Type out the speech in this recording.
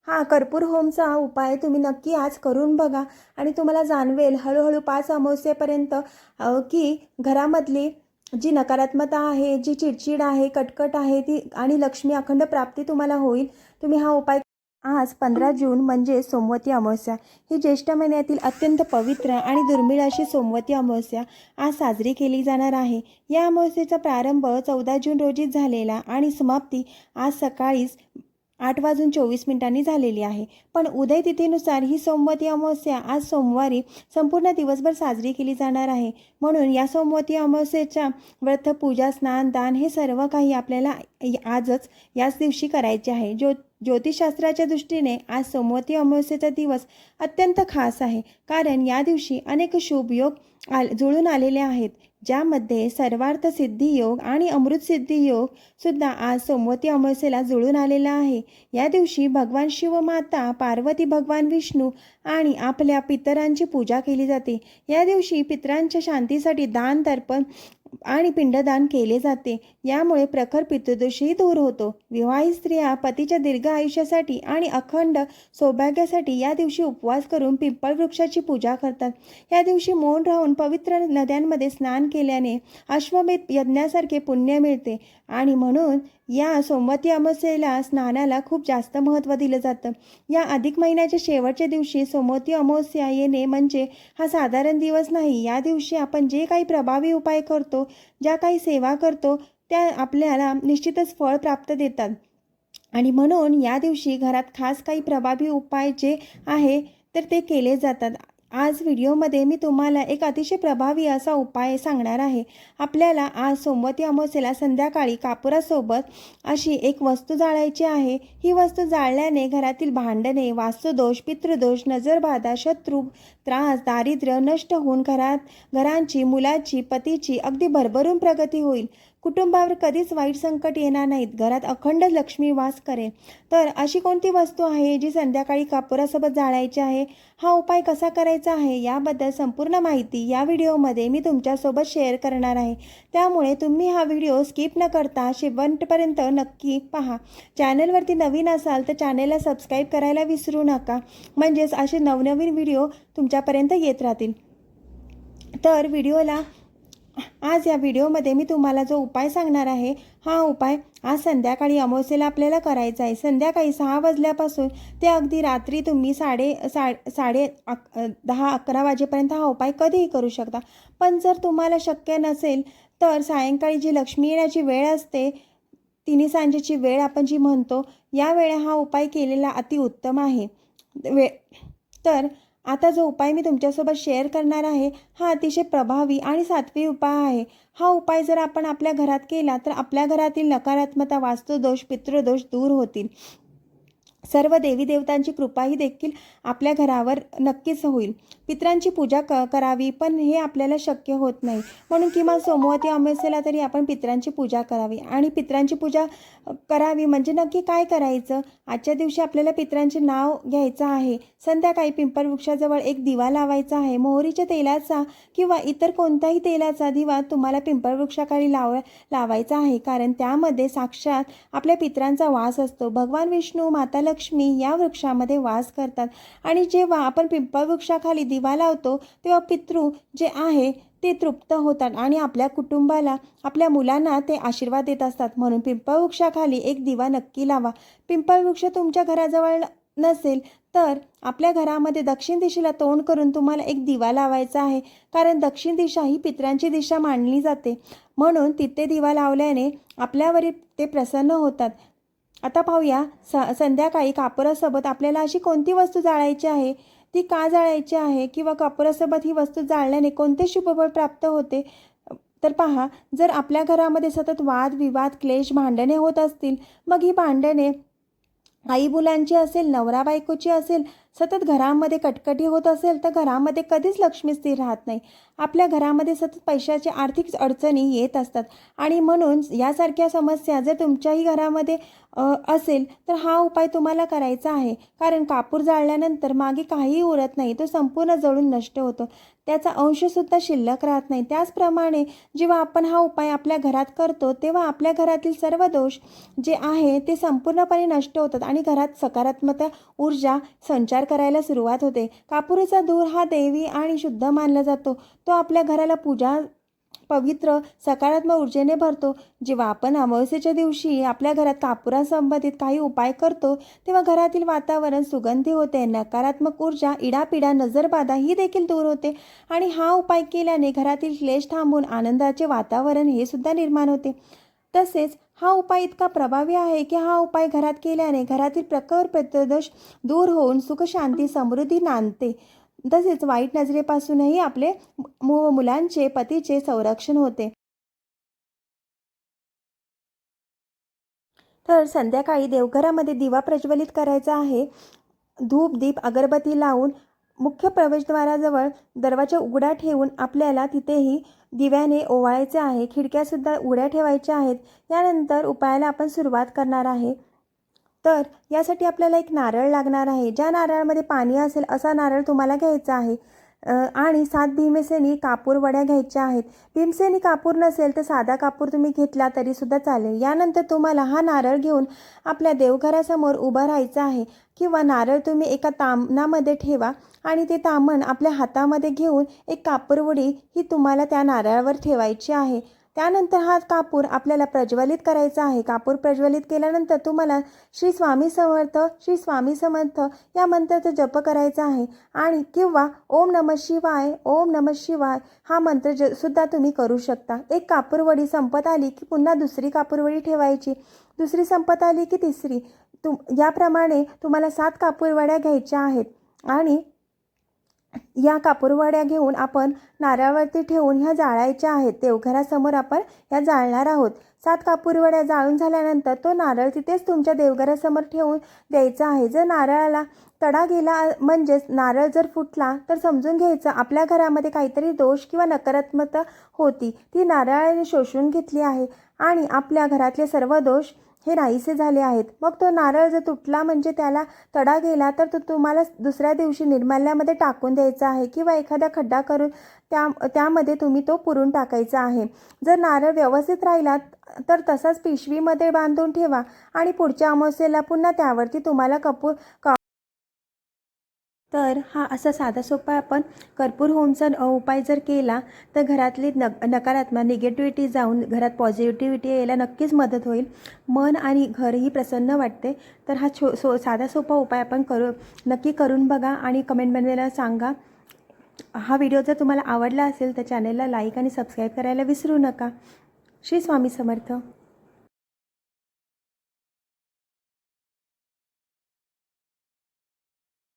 हा कर्पूर होमचा उपाय तुम्ही नक्की आज करून बघा आणि तुम्हाला जाणवेल हळूहळू 5 अमावस्येपर्यंत की घरामधली जी नकारात्मकता आहे, जी चिडचिड आहे, कटकट आहे ती आणि लक्ष्मी अखंड प्राप्ती तुम्हाला होईल। तुम्ही हा उपाय आज 15 जून म्हणजे सोमवती अमावस्या ही ज्येष्ठ महिन्यातील अत्यंत पवित्र आणि दुर्मिळ अशी सोमवती अमावस्या आज साजरी केली जाणार आहे। या अमावस्येचा प्रारंभ 14 जून रोजी झालेला आणि समाप्ती आज सकाळी 8:24 झालेली आहे। पण उदय तिथीनुसार ही सोमवती अमावस्या आज सोमवारी संपूर्ण दिवसभर साजरी केली जाणार आहे। म्हणून या सोमवती अमावस्येच्या व्रत, पूजा, स्नान, दान हे सर्व काही आपल्याला आजच याच दिवशी करायचे आहे। ज्योतिषशास्त्राच्या दृष्टीने आज सोमवती अमावस्येचा दिवस अत्यंत खास आहे, कारण या दिवशी अनेक शुभ योग जुळून आलेले आहेत, ज्यामध्ये सर्वार्थ सिद्धी योग आणि अमृत सिद्धी योग सुद्धा आज सोमवती अमावस्येला जुळून आलेला आहे। या दिवशी भगवान शिव, माता पार्वती, भगवान विष्णू आणि आपल्या पितरांची पूजा केली जाते। या दिवशी पितरांच्या शांतीसाठी दान, तर्पण आणि पिंडदान केले जाते। यामुळे प्रखर पितृदोषही दूर होतो। विवाहित स्त्रिया पतीच्या दीर्घ आयुष्यासाठी आणि अखंड सौभाग्यासाठी या दिवशी उपवास करून पिंपळ वृक्षाची पूजा करतात। या दिवशी मौन राहून पवित्र नद्यांमध्ये स्नान केल्याने अश्वमेध यज्ञासारखे पुण्य मिळते आणि म्हणून या सोमवती अमावस्येला स्नानाला खूप जास्त महत्त्व दिलं जातं। या अधिक महिन्याच्या शेवटच्या दिवशी सोमवती अमावस्या येणे म्हणजे हा साधारण दिवस नाही। या दिवशी आपण जे काही प्रभावी उपाय करतो, ज्या काही सेवा करतो, त्या आपल्याला निश्चितच फळ प्राप्त देतात आणि म्हणून या दिवशी घरात खास काही प्रभावी उपाय जे आहे तर ते केले जातात। आज व्हिडिओमध्ये मी तुम्हाला एक अतिशय प्रभावी असा उपाय सांगणार आहे। आपल्याला आज सोमवती अमावस्येला संध्याकाळी कापुरासोबत अशी एक वस्तू जाळायची आहे। ही वस्तू जाळल्याने घरातील भांडणे, वास्तुदोष, पितृदोष, नजरबाधा, शत्रू, त्रास, दारिद्र्य नष्ट होऊन घरांची, मुलाची, पतीची अगदी भरभरून प्रगती होईल। कुटुंबावर कधीच वाईट संकट येणार नाहीत, घरात अखंड लक्ष्मी वास करेल। तर अशी कोणती वस्तू आहे जी संध्याकाळी कापुरासोबत जाळायची आहे? हा उपाय कसा करायचा आहे याबद्दल संपूर्ण माहिती या व्हिडिओमध्ये मी तुमच्यासोबत शेअर करणार आहे। त्यामुळे तुम्ही हा व्हिडिओ स्किप न करता शेवटपर्यंत नक्की पहा। चॅनलवरती नवीन असाल तर चॅनलला सबस्क्राईब करायला विसरू नका, म्हणजेच असे नवनवीन व्हिडिओ तुमच्यापर्यंत येत राहतील। तर आज या व्हिडिओमध्ये मी तुम्हाला जो उपाय सांगणार आहे, हा उपाय आज संध्याकाळी अमावस्येला आपल्याला करायचा आहे। संध्याकाळी 6 वाजल्यापासून ते अगदी रात्री तुम्ही 10-11 वाजेपर्यंत हा उपाय कधीही करू शकता। पण जर तुम्हाला शक्य नसेल तर सायंकाळी जी लक्ष्मी येण्याची वेळ असते, तिन्ही सांजेची वेळ आपण जी म्हणतो, या वेळेला हा उपाय केलेला अतिउत्तम आहे। तर आता जो उपाय मी तुमच्यासोबत शेअर करणार आहे, हा अतिशय प्रभावी आणि सात्विक उपाय आहे। हा उपाय जर आपण आपल्या घरात केला तर आपल्या घरातील नकारात्मकता, वास्तुदोष, पितृदोष दूर होतील। सर्व देवी देवतांची कृपाही देखील आपल्या घरावर नक्कीच होईल। पितरांची पूजा करावी, पण हे आपल्याला शक्य होत नाही, म्हणून किमान सोमवती अमावस्येला तरी आपण पितरांची पूजा करावी। आणि पितरांची पूजा करावी म्हणजे नक्की काय करायचं? आजच्या दिवशी आपल्याला पितरांचे नाव घ्यायचं आहे। संध्याकाळी पिंपळ वृक्षाजवळ एक दिवा लावायचा आहे। मोहरीच्या तेलाचा किंवा इतर कोणत्याही तेलाचा दिवा तुम्हाला पिंपळ वृक्षाखाली लावायचा आहे, कारण त्यामध्ये साक्षात आपल्या पितरांचा वास असतो। भगवान विष्णू, माता लक्ष्मी या वृक्षामध्ये वास करतात आणि जेव्हा आपण पिंपळ वृक्षाखाली दिवा लावतो तेव्हा पितृ जे आहे ते तृप्त होतात आणि आपल्या कुटुंबाला, आपल्या मुलांना ते आशीर्वाद देत असतात। म्हणून पिंपळ वृक्षाखाली एक दिवा नक्की लावा। पिंपळ वृक्ष तुमच्या घराजवळ नसेल तर आपल्या घरामध्ये दक्षिण दिशेला तोंड करून तुम्हाला एक दिवा लावायचा आहे, कारण दक्षिण दिशा ही पितरांची दिशा मानली जाते। म्हणून तिथे दिवा लावल्याने आपल्यावर ते प्रसन्न होतात। आता पाहूया संध्याकाळी कापुरासोबत आपल्याला अशी कोणती वस्तू जाळायची आहे, ती का जाळायची आहे, किंवा कापुरासोबत ही वस्तू जाळल्याने कोणते शुभफळ प्राप्त होते। तर पहा, जर आपल्या घरामध्ये सतत वाद विवाद, क्लेश, भांडणे होत असतील, मग ही भांडणे आई मुलांची असेल, नवरा बायकोची असेल, सतत घरामध्ये कटकटी होत असेल तर घरामध्ये कधीच लक्ष्मी स्थिर राहत नाही. आपल्या घरामध्ये सतत पैशाची आर्थिक अडचणी येत असतात आणि म्हणून यासारख्या समस्या जर तुमच्याही घरामध्ये असेल तर हा उपाय तुम्हाला करायचा आहे. कारण कापूर जाळल्यानंतर मागे काहीही उरत नाही, तो संपूर्ण जळून नष्ट होतो, त्याचा अंशसुद्धा शिल्लक राहत नाही. त्याचप्रमाणे जेव्हा आपण हा उपाय आपल्या घरात करतो तेव्हा आपल्या घरातील सर्व दोष जे आहे ते संपूर्णपणे नष्ट होतात आणि घरात सकारात्मक ऊर्जा संचार करायला सुरुवात होते. कापूरचा धूर हा दैवी आणि शुद्ध मानला जातो. तो आपल्या घराला पवित्र सकारात्मक ऊर्जेने भरतो. जेव्हा आपण अमावस्येच्या दिवशी आपल्या घरात कापुरासंबंधित काही उपाय करतो तेव्हा घरातील वातावरण सुगंधी होते, नकारात्मक ऊर्जा, इडापिडा, नजरबाधा ही देखील दूर होते आणि हा उपाय केल्याने घरातील क्लेश थांबून आनंदाचे वातावरण हे सुद्धा निर्माण होते. तसेच हा उपाय इतका प्रभावी आहे की हा उपाय घरात केल्याने घरातील प्रखर प्रत्यदोष दूर होऊन सुख, शांती, समृद्धी नांदते. तसेच वाईट नजरेपासूनही आपले मुलांचे, पतीचे संरक्षण होते. तर संध्याकाळी देवघरामध्ये दिवा प्रज्वलित करायचा आहे. धूप, दीप, अगरबत्ती लावून मुख्य प्रवेशद्वाराजवळ दरवाजा उघडा ठेवून आपल्याला तिथेही दिव्याने ओवाळायचे आहे. खिडक्यासुद्धा उघड्या ठेवायच्या आहेत. यानंतर उपायाला आपण सुरुवात करणार आहे. तर यासाठी आपल्याला एक नारळ लागणार आहे. ज्या नारळामध्ये पाणी असेल असा नारळ तुम्हाला घ्यायचा आहे आणि 7 भीमसेनी कापूर वड्या घ्यायच्या आहेत. भीमसेनी कापूर नसेल तर साधा कापूर तुम्ही घेतला तरीसुद्धा चालेल. यानंतर तुम्हाला हा नारळ घेऊन आपल्या देवघरासमोर उभं राहायचं आहे किंवा नारळ तुम्ही एका तामणामध्ये ठेवा आणि ते तामण आपल्या हातामध्ये घेऊन एक कापूरवडी ही तुम्हाला त्या नारळावर ठेवायची आहे. त्यानंतर हा कापूर आपल्याला प्रज्वलित करायचा आहे. कापूर प्रज्वलित केल्यानंतर तुम्हाला श्री स्वामी समर्थ, श्री स्वामी समर्थ या मंत्राचा जप करायचा आहे आणि किंवा ओम नमः शिवाय, ओम नमः शिवाय हा मंत्र सुद्धा तुम्ही करू शकता. एक कापूरवडी संपत आली की पुन्हा दुसरी कापूरवडी ठेवायची, दुसरी संपत आली की तिसरी. याप्रमाणे तुम्हाला 7 कापूरवड्या घ्यायच्या आहेत आणि या कापूरवड्या घेऊन आपण नारळावरती ठेवून ह्या जाळायच्या आहेत. देवघरासमोर आपण ह्या जाळणार आहोत. 7 कापूरवड्या जाळून झाल्यानंतर तो नारळ तिथेच तुमच्या देवघरासमोर ठेवून द्यायचा आहे. जर नारळाला तडा गेला म्हणजेच नारळ जर फुटला तर समजून घ्यायचं आपल्या घरामध्ये काहीतरी दोष किंवा नकारात्मकता होती, ती नारळाने शोषून घेतली आहे आणि आपल्या घरातले सर्व दोष हे नाहीसे झाले आहेत. मग तो नारळ जर तुटला म्हणजे त्याला तडा गेला तर तो तुम्हाला दुसऱ्या दिवशी निर्माल्यामध्ये टाकून द्यायचा आहे किंवा एखादा खड्डा करून त्यामध्ये तुम्ही तो पुरून टाकायचा आहे. जर नारळ व्यवस्थित राहिला तर तसाच पिशवीमध्ये बांधून ठेवा आणि पुढच्या अमावस्येला पुन्हा त्यावरती तुम्हाला तर हा असा साधा सोपा आपण कर्पूर होमचा उपाय जर केला तर घरातली नकारात्मक निगेटिव्हिटी जाऊन घरात पॉझिटिव्हिटी यायला नक्कीच मदत होईल. मन आणि घरही प्रसन्न वाटते. तर हा साधा सोपा उपाय आपण नक्की करून बघा आणि कमेंटमध्ये सांगा. हा व्हिडिओ जर तुम्हाला आवडला असेल तर चॅनलला लाईक आणि सबस्क्राईब करायला विसरू नका. श्री स्वामी समर्थ.